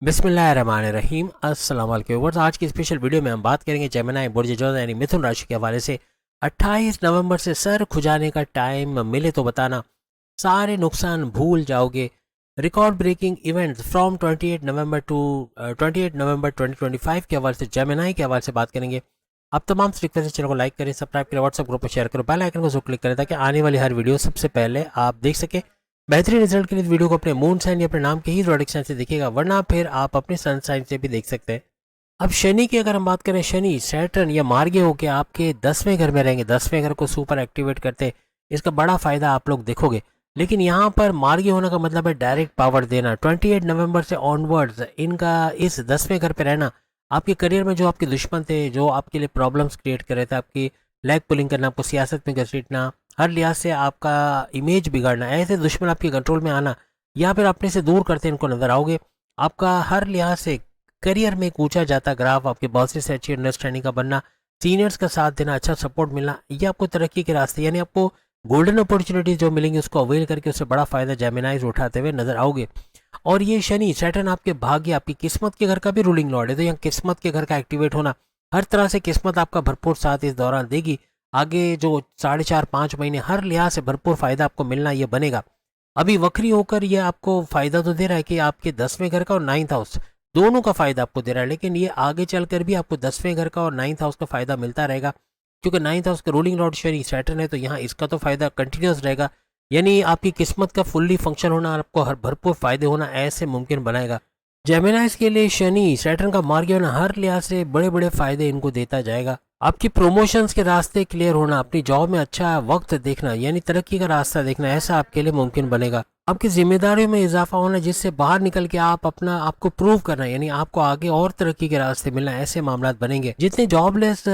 बिस्मिल्लाहिर्रहमानिर्रहीम अस्सलाम वालेकुम व्यूअर्स। आज की स्पेशल वीडियो में हम बात करेंगे जेमिनी बुर्ज जोधा यानी मिथुन राशि के हवाले से 28 नवंबर से सर खुजाने का टाइम मिले तो बताना, सारे नुकसान भूल जाओगे। Record breaking events from 28 November to 28 November 2025 के हवाले से जेमिनी के हवाले से बात करेंगे। आप तमाम रिक्वेस्ट चैनल को लाइक करें, सब्सक्राइब करें, व्हाट्सएप ग्रुप पर शेयर करो, बेल आइकन को जरूर क्लिक करें ताकि आने वाली हर वीडियो सबसे पहले आप देख सके। बेहतरीन रिजल्ट के लिए वीडियो को अपने मून साइन या अपने नाम के ही जोडिक साइन से देखिएगा, वरना फिर आप अपने सन साइन से भी देख सकते हैं। अब शनि की अगर हम बात करें, शनि सैटर्न या मार्गे होकर आपके 10वें घर में रहेंगे, 10वें घर को सुपर एक्टिवेट करते हैं। इसका बड़ा फायदा आप लोग देखोगे। लेकिन यहाँ पर मार्गे होने का मतलब है डायरेक्ट पावर देना। 28 नवंबर से ऑनवर्ड्स इनका इस 10वें घर पे रहना आपके करियर में जो आपके दुश्मन थे, जो आपके लिए प्रॉब्लम्स क्रिएट कर रहे थे, आपकी लेग पुलिंग करना, आपको सियासत में घसीटना, हर लिहाज से आपका इमेज बिगाड़ना, ऐसे दुश्मन आपके कंट्रोल में आना या फिर अपने से दूर करते इनको नजर आओगे। आपका हर लिहाज से करियर में एक ऊंचा जाता ग्राफ, आपके बॉसेस से अच्छी अंडरस्टैंडिंग का बनना, सीनियर्स का साथ देना, अच्छा सपोर्ट मिलना, ये आपको तरक्की के रास्ते यानी आपको गोल्डन अपॉर्चुनिटी जो मिलेंगी उसको अवेल करके उससे बड़ा फायदा जेमिनाइज उठाते हुए नजर आओगे। और ये शनि सैटर्न आपके भाग्य, आपकी किस्मत के घर का भी रूलिंग लॉर्ड है, तो यहाँ किस्मत के घर का एक्टिवेट होना, हर तरह से किस्मत आपका भरपूर साथ इस दौरान देगी। आगे जो 4.5-5 महीने हर लिहाज से भरपूर फायदा आपको मिलना ये बनेगा। अभी वक्री होकर ये आपको फायदा तो दे रहा है कि आपके 10वें घर का और 9th हाउस दोनों का फायदा आपको दे रहा है, लेकिन ये आगे चलकर भी आपको 10वें घर का और 9th हाउस का फायदा मिलता रहेगा, क्योंकि 9th हाउस का रूलिंग लॉर्ड शनि सैटर्न है, तो यहाँ इसका तो फायदा कंटिन्यूस रहेगा। यानी आपकी किस्मत का फुल्ली फंक्शन होना और आपको हर भरपूर फायदे होना ऐसे मुमकिन बनाएगा। जेमिनाइज के लिए शनि सैटर्न का मार्ग होना हर लिहाज से बड़े बड़े फायदे इनको देता जाएगा। आपकी प्रमोशंस के रास्ते क्लियर होना, अपनी जॉब में अच्छा वक्त देखना यानी तरक्की का रास्ता देखना, ऐसा आपके लिए मुमकिन बनेगा। आपकी जिम्मेदारियों में इजाफा होना, जिससे बाहर निकल के आप अपना आपको प्रूव करना यानी आपको आगे और तरक्की के रास्ते मिलना, ऐसे मामला बनेंगे। जितने जॉबलेस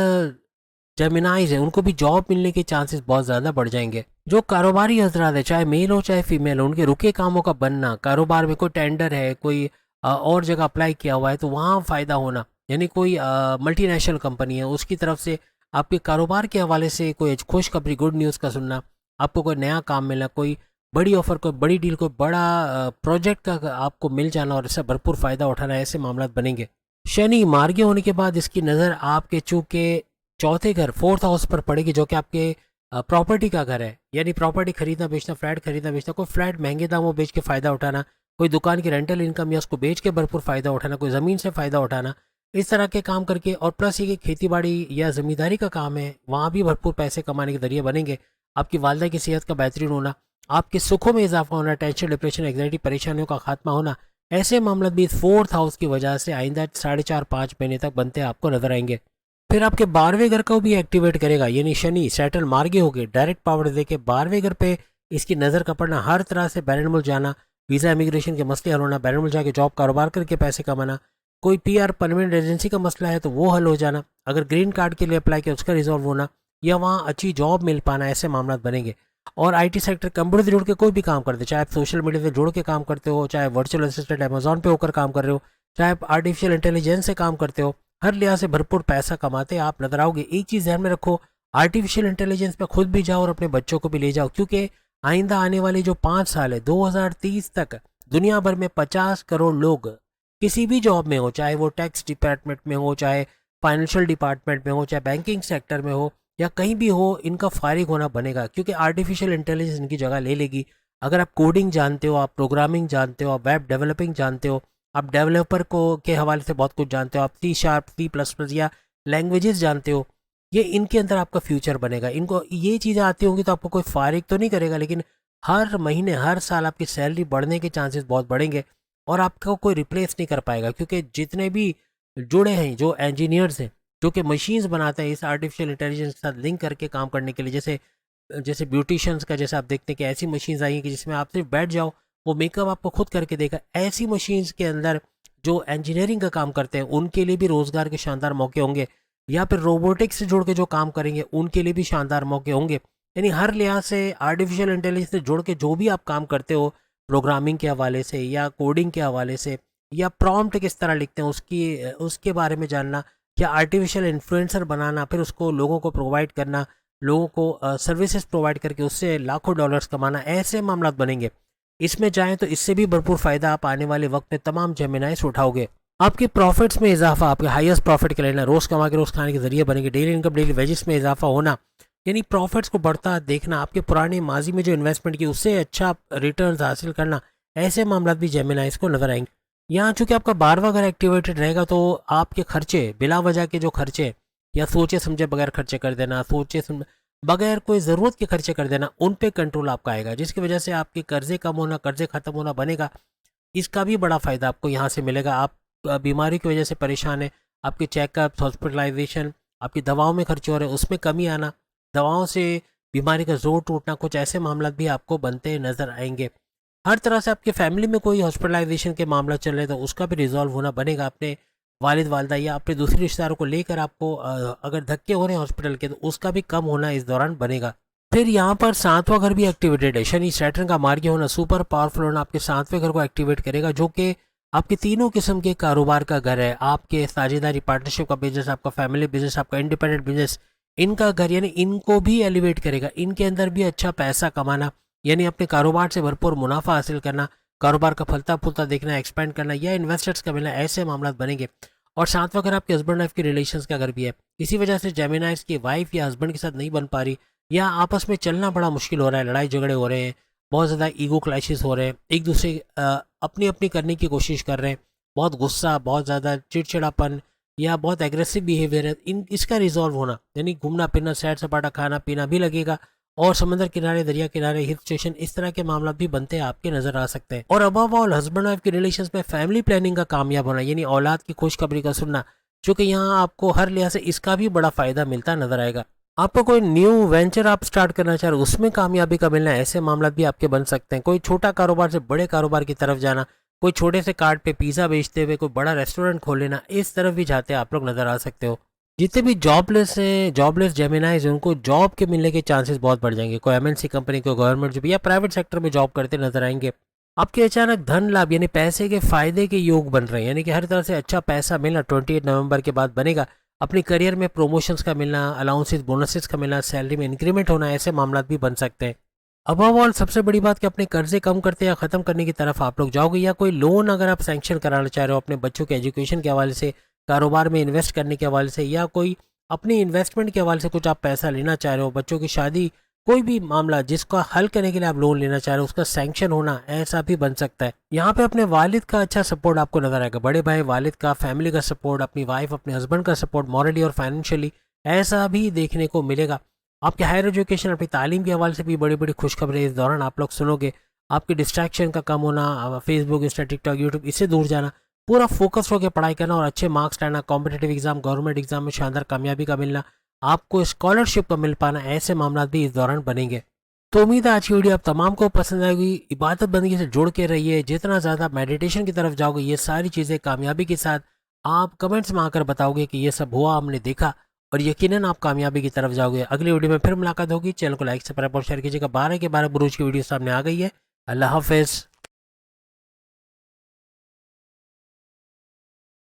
जेमिनाइज है उनको भी जॉब मिलने के चांसेस बहुत ज्यादा बढ़ जाएंगे। जो कारोबारी हजरात है, चाहे मेल हो चाहे फीमेल हो, उनके रुके कामों का बनना, कारोबार में कोई टेंडर है, कोई और जगह अप्लाई किया हुआ है तो वहाँ फ़ायदा होना, यानी कोई मल्टीनेशनल कंपनी है उसकी तरफ से आपके कारोबार के हवाले से कोई खुशखबरी गुड न्यूज़ का सुनना, आपको कोई नया काम मिलना, कोई बड़ी ऑफर, कोई बड़ी डील, कोई बड़ा प्रोजेक्ट का आपको मिल जाना और इससे भरपूर फ़ायदा उठाना, ऐसे मामला बनेंगे। शनि मार्गे होने के बाद इसकी नज़र आपके चूँकि चौथे घर 4th हाउस पर पड़ेगी, जो कि आपके प्रॉपर्टी का घर है, यानी प्रॉपर्टी खरीदना बेचना, फ्लैट खरीदना बेचना, कोई फ्लैट महंगे दामों बेच के फ़ायदा उठाना, कोई दुकान की रेंटल इनकम या उसको बेच के भरपूर फ़ायदा उठाना, कोई ज़मीन से फ़ायदा उठाना, इस तरह के काम करके। और प्लस ये कि खेती बाड़ी या ज़मींदारी का काम है, वहाँ भी भरपूर पैसे कमाने के जरिए बनेंगे। आपकी वालदा की सेहत का बेहतरीन होना, आपके सुखों में इजाफा होना, टेंशन डिप्रेशन एग्जाइटी परेशानियों का खात्मा होना, ऐसे मामला भी 4th हाउस की वजह से आइंदा 4.5-5 महीने तक बनते आपको नजर आएंगे। फिर आपके 12वें घर को भी एक्टिवेट करेगा, यानी शनि सैटर्न मार्गे होके डायरेक्ट पावर दे के 12वें घर पे इसकी नज़र का पड़ना, हर तरह से बैरन मुल्क जाना, वीज़ा इमिग्रेशन के मसले हल होना, बैरन मुल्क जाके जॉब कारोबार करके पैसे कमाना, कोई पीआर परमानेंट रेजिडेंसी का मसला है तो वो हल हो जाना, अगर ग्रीन कार्ड के लिए अप्लाई किया उसका रिजॉल्व होना, या वहाँ अच्छी जॉब मिल पाना, ऐसे मामला बनेंगे। और आईटी सेक्टर कंप्यूटर से जुड़ के कोई भी काम करते, चाहे आप सोशल मीडिया से जुड़ के काम करते हो, चाहे वर्चुअल असिस्टेंट अमेजोन पे होकर काम कर रहे हो, चाहे आप आर्टिफिशियल इंटेलिजेंस से काम करते हो, हर लिहाज से भरपूर पैसा कमाते आप नजर आओगे। एक चीज़ ध्यान में रखो, आर्टिफिशियल इंटेलिजेंस पे खुद भी जाओ और अपने बच्चों को भी ले जाओ, क्योंकि आइंदा आने वाले जो 5 साल है 2030 तक दुनिया भर में 50 करोड़ लोग किसी भी जॉब में हो, चाहे वो टैक्स डिपार्टमेंट में हो, चाहे फाइनेंशियल डिपार्टमेंट में हो, चाहे बैंकिंग सेक्टर में हो, या कहीं भी हो, इनका फारिग होना बनेगा, क्योंकि आर्टिफिशियल इंटेलिजेंस इनकी जगह ले लेगी। अगर आप कोडिंग जानते हो, आप प्रोग्रामिंग जानते हो, आप वेब डेवलपिंग जानते हो, आप डेवलपर को के हवाले से बहुत कुछ जानते हो, आप C#C++ या लैंग्वेजेस जानते हो, ये इनके अंदर आपका फ्यूचर बनेगा। इनको ये चीज़ें आती होंगी तो आपको कोई फारिग तो नहीं करेगा, लेकिन हर महीने हर साल आपकी सैलरी बढ़ने के चांसेस बहुत बढ़ेंगे और आपको कोई रिप्लेस नहीं कर पाएगा, क्योंकि जितने भी जुड़े हैं जो इंजीनियर्स हैं, जो कि मशीन्स बनाते हैं इस आर्टिफिशियल इंटेलिजेंस के साथ लिंक करके काम करने के लिए, जैसे जैसे ब्यूटिशियंस का, जैसे आप देखते हैं कि ऐसी मशीन्स आई हैं कि जिसमें आप सिर्फ बैठ जाओ, वो मेकअप आपको खुद करके देगा। ऐसी मशीन्स के अंदर जो इंजीनियरिंग का काम करते हैं उनके लिए भी रोज़गार के शानदार मौके होंगे, या फिर रोबोटिक्स से जुड़ के जो काम करेंगे उनके लिए भी शानदार मौके होंगे। यानी हर लिहाज से आर्टिफिशियल इंटेलिजेंस से जुड़ के जो भी आप काम करते हो, प्रोग्रामिंग के हवाले से या कोडिंग के हवाले से, या प्रॉम्प्ट किस तरह लिखते हैं उसकी उसके बारे में जानना, या आर्टिफिशियल इन्फ्लुएंसर बनाना, फिर उसको लोगों को प्रोवाइड करना, लोगों को सर्विसेज प्रोवाइड करके उससे लाखों डॉलर्स कमाना, ऐसे मामला बनेंगे। इसमें जाएं तो इससे भी भरपूर फायदा आप आने वाले वक्त में तमाम जेमिनाइज उठाओगे। आपके प्रॉफिट्स में इजाफा, आपके हाईएस्ट प्रॉफिट के लेना, रोज कमा के रोज खाने के जरिए बनेंगे। डेली इनकम, डेली वेजेस में इजाफा होना, यानी प्रॉफिट्स को बढ़ता देखना, आपके पुराने माजी में जो इन्वेस्टमेंट की उससे अच्छा रिटर्न हासिल करना, ऐसे मामला भी जेमिनाइज को नजर आएंगे। यहाँ चूंकि आपका 12वां घर एक्टिवेटेड रहेगा तो आपके खर्चे, बिला वजह के जो खर्चे या सोचे समझे बगैर खर्चे कर देना, बगैर कोई ज़रूरत के खर्चे कर देना, उन पे कंट्रोल आपका आएगा, जिसकी वजह से आपके कर्जे कम होना, कर्जे खत्म होना बनेगा। इसका भी बड़ा फ़ायदा आपको यहाँ से मिलेगा। आप बीमारी की वजह से परेशान है, आपके चेकअप, हॉस्पिटलाइजेशन, आपकी दवाओं में खर्चे हो रहे हैं, उसमें कमी आना, दवाओं से बीमारी का जोर टूटना, कुछ ऐसे मामला भी आपको बनते नज़र आएंगे। हर तरह से आपके फैमिली में कोई हॉस्पिटलाइजेशन के मामला चल रहे तो उसका भी रिजॉल्व होना बनेगा। अपने वालिद वालदा या अपने दूसरे रिश्तेदारों को लेकर आपको अगर धक्के हो रहे हैं हॉस्पिटल के तो उसका भी कम होना इस दौरान बनेगा। फिर यहाँ पर 7वां घर भी एक्टिवेटेड है। शनि सैटर्न का मार्गी होना, सुपर पावरफुल होना आपके 7वें घर को एक्टिवेट करेगा, जो कि आपके तीनों किस्म के कारोबार का घर है। आपके साझेदारी पार्टनरशिप का बिजनेस, आपका फैमिली बिजनेस, आपका इंडिपेंडेंट बिजनेस, इनका घर, यानी इनको भी एलिवेट करेगा। इनके अंदर भी अच्छा पैसा कमाना, यानी अपने कारोबार से भरपूर मुनाफा हासिल करना, कारोबार का फलता फूलता देखना, एक्सपेंड करना या इन्वेस्टर्स का मिलना, ऐसे मामला बनेंगे। और 7वां घर आपके हस्बैंड वाइफ के रिलेशंस का घर भी है। इसी वजह से जेमिनाइज की वाइफ या हस्बैंड के साथ नहीं बन पा रही या आपस में चलना बड़ा मुश्किल हो रहा है, लड़ाई झगड़े हो रहे हैं, बहुत ज़्यादा ईगो क्लैशेस हो रहे हैं, एक दूसरे अपनी अपनी करने की कोशिश कर रहे हैं, बहुत गुस्सा, बहुत ज़्यादा चिड़चिड़ापन या बहुत एग्रेसिव बिहेवियर है, इसका रिजॉल्व होना, यानी घूमना फिरना, सैर सपाटा, खाना पीना भी लगेगा। और समंदर किनारे, दरिया किनारे, हिल स्टेशन, इस तरह के मामला भी बनते आपके नजर आ सकते हैं। और अबव ऑल हस्बैंड वाइफ के रिलेशंस में फैमिली प्लानिंग का कामयाब होना, यानी औलाद की खुशखबरी का सुनना, जो कि यहाँ आपको हर लिहाज से इसका भी बड़ा फायदा मिलता नजर आएगा। आपको कोई न्यू वेंचर आप स्टार्ट करना चाह रहे हो, उसमें कामयाबी का मिलना, ऐसे मामला भी आपके बन सकते हैं। कोई छोटा कारोबार से बड़े कारोबार की तरफ जाना, कोई छोटे से कार्ड पे पिज्जा बेचते हुए कोई बड़ा रेस्टोरेंट खोल लेना, इस तरफ भी जाते आप लोग नजर आ सकते हो। जितने भी जॉबलेस हैं, जॉबलेस जेमिनाइज, उनको जॉब के मिलने के चांसेस बहुत बढ़ जाएंगे। कोई एमएनसी कंपनी, कोई गवर्नमेंट जॉब या प्राइवेट सेक्टर में जॉब करते नजर आएंगे। आपके अचानक धन लाभ, यानी पैसे के फायदे के योग बन रहे हैं, यानी कि हर तरह से अच्छा पैसा मिलना 28 नवंबर के बाद बनेगा। अपनी करियर में प्रमोशंस का मिलना, अलाउंसेस बोनसेस का मिलना, सैलरी में इंक्रीमेंट होना, ऐसे मामला भी बन सकते हैं। अबव ऑल सबसे बड़ी बात कि अपने कर्जे कम करते या ख़त्म करने की तरफ आप लोग जाओगे, या कोई लोन अगर आप सैंक्शन कराना चाह रहे हो अपने बच्चों के एजुकेशन के हवाले से, कारोबार में इन्वेस्ट करने के हवाले से, या कोई अपनी इन्वेस्टमेंट के हवाले से कुछ आप पैसा लेना चाह रहे हो, बच्चों की शादी, कोई भी मामला जिसका हल करने के लिए आप लोन लेना चाह रहे हो, उसका सैंक्शन होना, ऐसा भी बन सकता है। यहाँ पे अपने वालिद का अच्छा सपोर्ट आपको नजर आएगा, बड़े भाई वालिद का, फैमिली का सपोर्ट, अपनी वाइफ, अपने हस्बैंड का सपोर्ट, मॉरली और फाइनेंशियली, ऐसा भी देखने को मिलेगा। आपके हायर एजुकेशन, अपनी तालीम के हवाले से भी बड़ी बड़ी खुशखबरें इस दौरान आप लोग सुनोगे। आपके डिस्ट्रैक्शन का कम होना, फेसबुक, इंस्टा, टिकटॉक, यूट्यूब, इससे दूर जाना, पूरा फोकस होकर पढ़ाई करना और अच्छे मार्क्स लाना, कॉम्पिटेटिव एग्जाम, गवर्नमेंट एग्जाम में शानदार कामयाबी का मिलना, आपको स्कॉलरशिप का मिल पाना, ऐसे मामला भी इस दौरान बनेंगे। तो उम्मीद है आज की वीडियो आप तमाम को पसंद आएगी। इबादत बंदगी से जुड़ के रहिए, जितना ज़्यादा मेडिटेशन की तरफ जाओगे, ये सारी चीज़ें कामयाबी के साथ आप कमेंट्स में आकर बताओगे कि ये सब हुआ, हमने देखा, और यकीनन आप कामयाबी की तरफ जाओगे। अगली वीडियो में फिर मुलाकात होगी। चैनल को लाइक, सब्सक्राइब और शेयर कीजिएगा। 12 के 12 बुरूज की वीडियो सामने आ गई है। अल्लाह हाफिज़।